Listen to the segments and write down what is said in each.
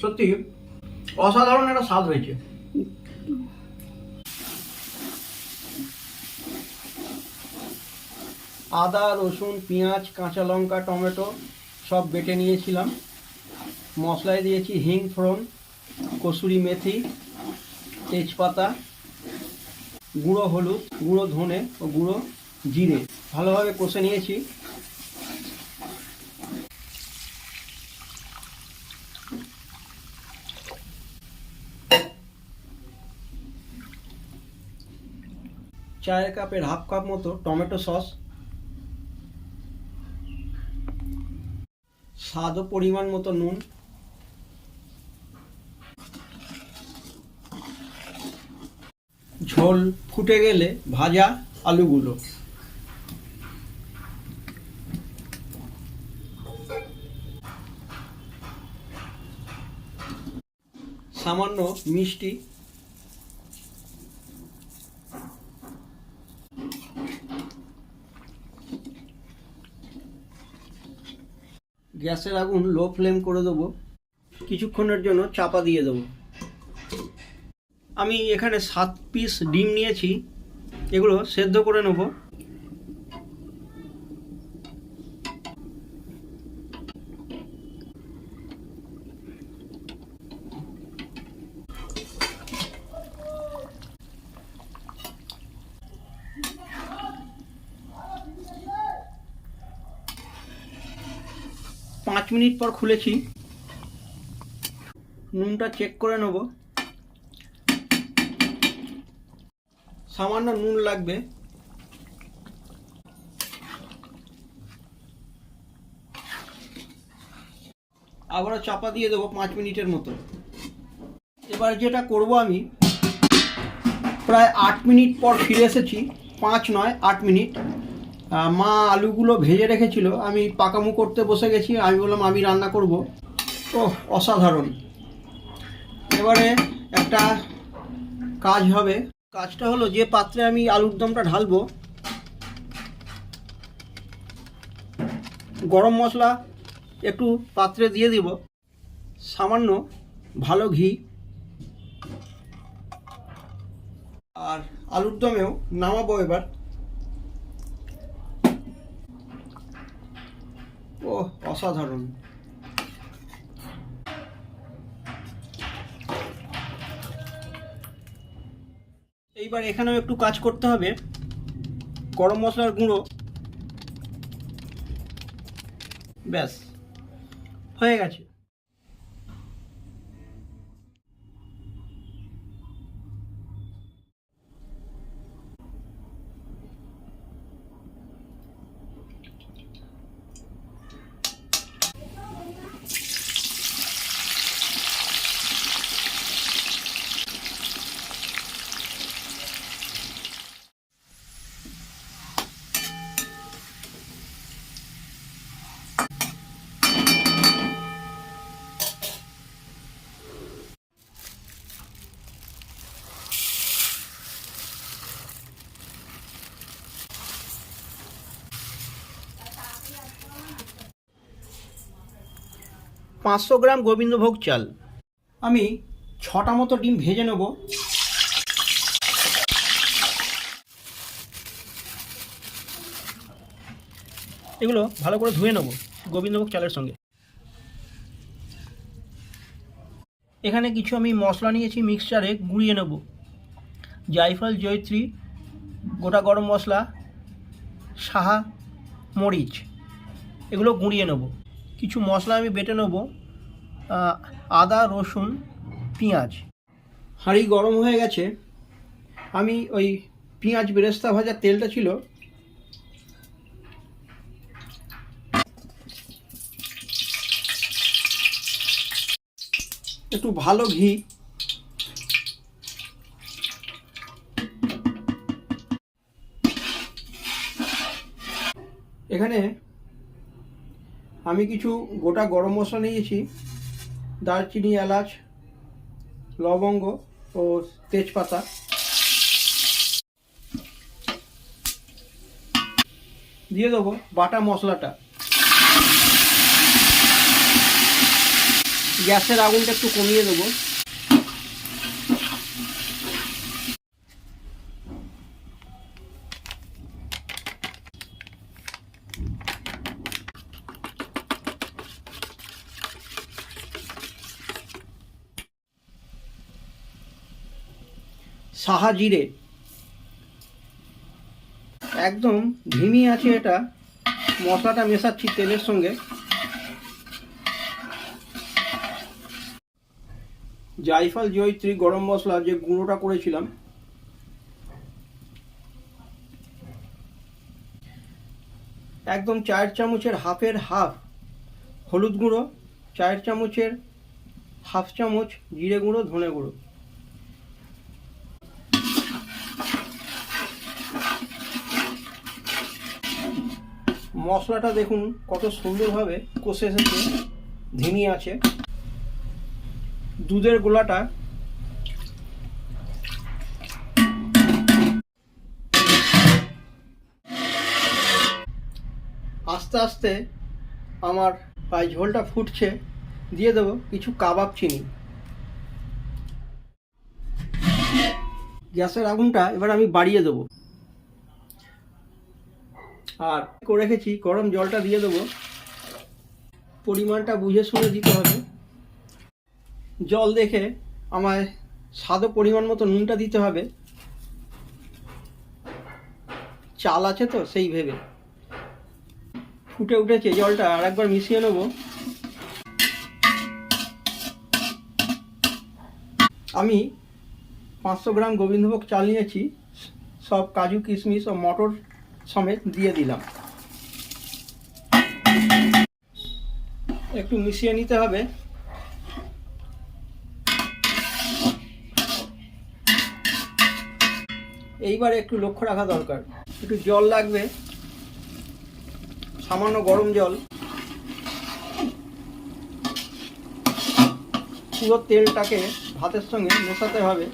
সত্যি অসাধারণ একটা স্বাদ হয়েছে। আদা, রসুন, পেঁয়াজ, কাঁচা লঙ্কা, টমেটো সব বেটে নিয়েছিলাম। মশলায় দিয়েছি হিং ফোড়ন, কসুরি মেথি, তেজপাতা, গুঁড়ো হলুদ, গুঁড়ো ধনে ও গুঁড়ো জিরে ভালোভাবে কষে নিয়েছি। চায়ের কাপের হাফ কাপ মতো টমেটো সস, স্বাদ ও পরিমাণ মতো নুন, ঝোল ফুটে গেলে ভাজা আলুগুলো, সামান্য মিষ্টি, গ্যাসের আগুন লো ফ্লেম করে দেবো। কিছুক্ষণের জন্য চাপা দিয়ে দেবো। আমি এখানে 7 পিস ডিম নিয়েছি, এগুলো সেদ্ধ করে নেব। পাঁচ মিনিট পর খুলেছি, নুনটা চেক করে নেব। সামান্য নুন লাগবে। আবারও চাপা দিয়ে দেবো 5 মিনিটের মতো। এবার যেটা করব, আমি প্রায় 8 মিনিট পর ফিরে এসেছি। 5 নয় 8 মিনিট। মা আলুগুলো ভেজে রেখেছিল, আমি পাকামু করতে বসে গেছি। আমি বললাম আমি রান্না করব। ও অসাধারণ। এবারে একটা কাজ হবে। কাজটা হলো, যে পাত্রে আমি আলুর দমটা ঢালবো, গরম মশলা একটু পাত্রে দিয়ে দিব, সামান্য ভালো ঘি, আর আলুর দমেও নামাবো এবার। ও অসাধারণ। এইবার এখানেও একটু কাজ করতে হবে। গরম মশলার গুঁড়ো, ব্যাস হয়ে গেছে। পাঁচশো গ্রাম গোবিন্দভোগ চাল, আমি 6টা মতো ডিম ভেজে নেব। এগুলো ভালো করে ধুয়ে নেব গোবিন্দভোগ চালের সঙ্গে। এখানে কিছু আমি মশলা নিয়েছি, মিক্সচারে গুঁড়িয়ে নেব। জায়ফল, জয়ত্রী, গোটা গরম মশলা, সাহা মরিচ, এগুলো গুঁড়িয়ে নেব। কিছু মশলা আমি বেটে নেব, আদা, রসুন, পেঁয়াজ। হাঁড়ি গরম হয়ে গেছে। আমি ওই পেঁয়াজ বেরেস্তা ভাজার তেলটা ছিল, একটু ভালো ঘি, এখানে আমি কিছু গোটা গরম মশলা নিয়েছি, দারচিনি, এলাচ, লবঙ্গ ও তেজপাতা। দিয়ে দেবো বাটা মশলাটা। গ্যাসের আগুনটা একটু কমিয়ে দেবো। সাহা জিরে একদম ধিমি আছে, এটা মশলাটা মেশাচ্ছি তেলের সঙ্গে। জায়ফল জয়িত্রী গরম মশলা যে গুঁড়োটা করেছিলাম, একদম 4 চামচের হাফের হাফ হলুদ গুঁড়ো, 4 চামচের হাফ চামচ জিরে গুঁড়ো, ধনে গুঁড়ো। মশলাটা দেখুন কত সুন্দরভাবে কষে এসেছে, ধিমি আছে। দুধের গোলাটা আস্তে আস্তে আমার প্রায় ঝোলটা ফুটছে, দিয়ে দেবো কিছু কাবাব চিনি। গ্যাসের আগুনটা এবার আমি বাড়িয়ে দেবো, আর করে রেখেছি গরম জলটা দিয়ে দেবো। পরিমাণটা বুঝে শুনে দিতে হবে। জল দেখে আমায় স্বাদ পরিমাণ মতো নুনটা দিতে হবে, চাল আছে তো সেই ভেবে। ফুটে উঠেছে জলটা, আর একবার মিশিয়ে নেব। আমি 500 গ্রাম গোবিন্দভোগ চাল নিয়েছি, সব কাজু কিশমিশ ও মটর সমেত দিয়ে দিলাম। একটু মিশিয়ে নিতে হবে। এইবার একটু লক্ষ্য রাখা দরকার, একটু জল লাগবে, সামান্য গরম জল। পুরো তেলটাকে ভাতের সঙ্গে মেশাতে হবে।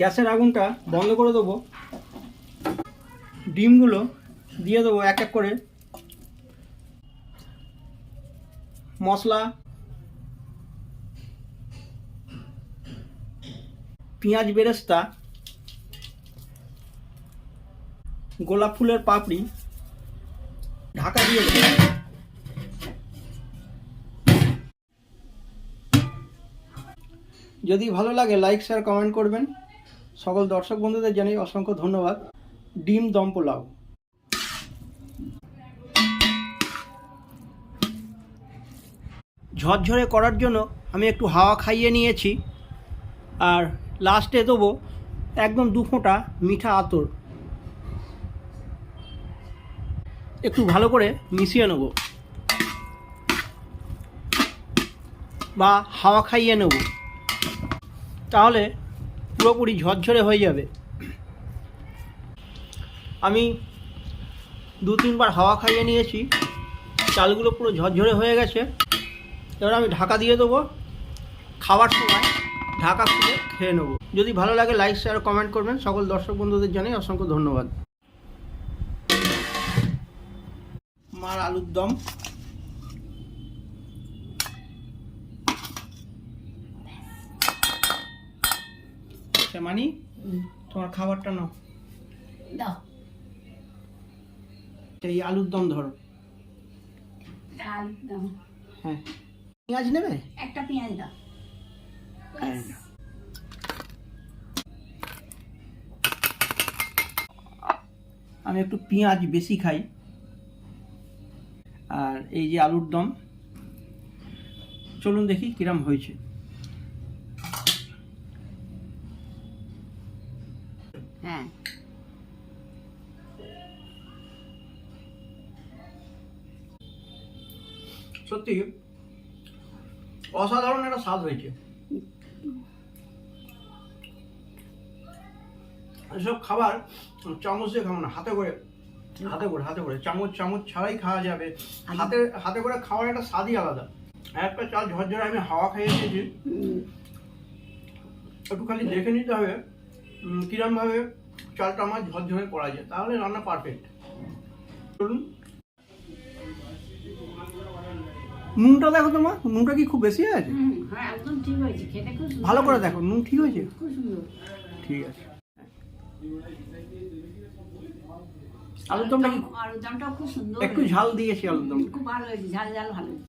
গ্যাসের আগুনটা বন্ধ করে দেবো। ডিমগুলো দিয়ে দেবো এক এক করে। মশলা, পেঁয়াজ বেরেস্তা, গোলাপ ফুলের পাপড়ি, ঢাকা দিয়ে দেবো। যদি ভালো লাগে লাইক শেয়ার কমেন্ট করবেন। সকল দর্শক বন্ধুদের জানাই অসংখ্য ধন্যবাদ। ডিম দম পোলাও। ঝরঝরে করার জন্য আমি একটু হাওয়া খাইয়ে নিয়েছি, আর লাস্টে দেবো একদম 2 ফোঁটা মিঠা আতর। একটু ভালো করে মিশিয়ে নেব বা হাওয়া খাইয়ে নেব, তাহলে পুরোপুরি ঝরঝরে হয়ে যাবে। আমি 2-3 বার হাওয়া খাইয়ে নিয়েছি, চালগুলো পুরো ঝরঝরে হয়ে গেছে। এবার আমি ঢাকা দিয়ে দেবো। খাওয়ার সময় ঢাকা খুলে খেয়ে নেব। যদি ভালো লাগে লাইক শেয়ার কমেন্ট করবেন। সকল দর্শক বন্ধুদের জানাই অসংখ্য ধন্যবাদ। মার আলুর দম। মানি তোমার খাবারটা নাও। এই আলুর দম ধরো। আলুর দম, হ্যাঁ, পেঁয়াজ নেবে? একটা পেঁয়াজ দাও। আমি একটু পেঁয়াজ বেশি খাই। আর এই যে আলুর দম, চলুন দেখি কিরম হয়েছে। হ্যাঁ, সত্যি অসাধারণ একটা স্বাদ হয়েছে। এসব খাবার চামচ দিয়ে খাবো না, হাতে করে চামচ ছাড়াই খাওয়া যাবে। হাতে করে খাওয়ার একটা স্বাদই আলাদা। একটা চাল ঝরঝরে আমি হাওয়া খাইয়ে দিয়েছি, একটু খালি দেখে নিতে হবে কিরম ভাবে চালটা আমার ঝরঝরে করা যায়, তাহলে রান্না পারফেক্ট। চলুন, নুনটা দেখো তোমার, নুনটা কি খুব বেশি আছে? হ্যাঁ একদম ঠিক হয়েছে, খেতে খুব সুন্দর ভালো করে হয়েছে। দেখো, নুন ঠিক হয়েছে? খুব সুন্দর। ঠিক আছে। আলুর দমটা কি আলুর দমটাও খুব সুন্দর একটু হয়েছে। ঝাল দিয়েছি? আলুর দম খুব ভালো হয়েছে, ঝাল ঝাল ভালো হয়েছে।